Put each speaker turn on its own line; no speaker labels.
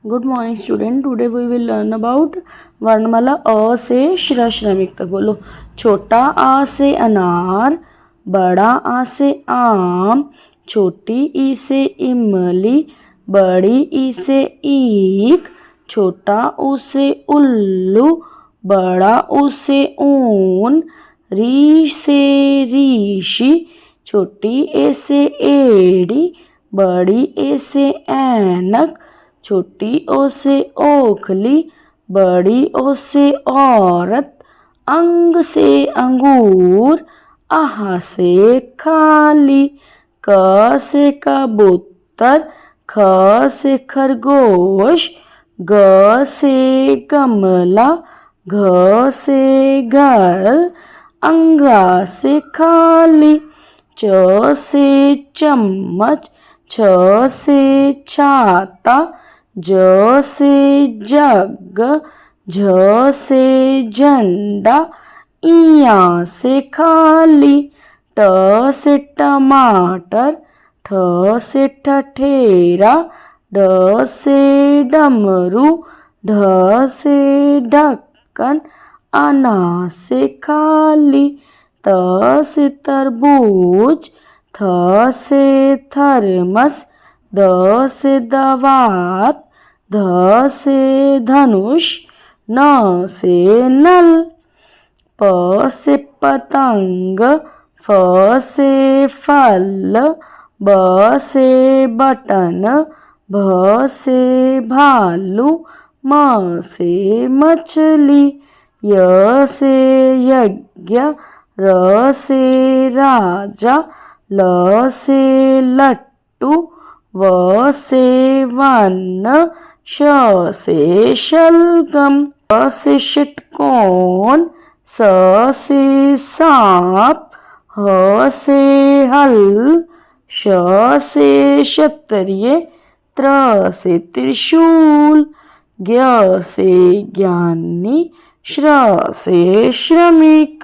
Good morning student. Today we will learn about वर्णमाला अ से श्रमिक तक। बोलो। छोटा आ से अनार, बड़ा आ से आम, छोटी ई से इमली, बड़ी ई से ईख, छोटा ऊ से उल्लू, बड़ा ऊ से ऊन, री से ऋषि, छोटी ए से एड़ी, बड़ी ए से ऐनक, छोटी ओ से ओखली, बड़ी ओ से औरत, अंग से अंगूर, आहा से खाली, क से कबूतर, ख से खरगोश, ग से गमला, घ से घर, अंगा से खाली, च से चम्मच, छ से छाता, ज से जग, झ से झंडा, इया से खाली, ट से टमाटर, ठ से ठठेरा, ड से डमरू, ढ से ढक्कन, अना से खाली, त से तरबूज, थ से थर्मस, द से दवात, ध से धनुष, न से नल, प से पतंग, फ से फल, ब से बटन, भ से भालू, म से मछली, य से यज्ञ, र से राजा, ल से लट्टू, व से वन, श से शलगम, श से षटकोण, स से सांप, ह से हल, श से क्षत्रिय, त्र से त्रिशूल, ज्ञ से ज्ञानी, श्र से श्रमिक।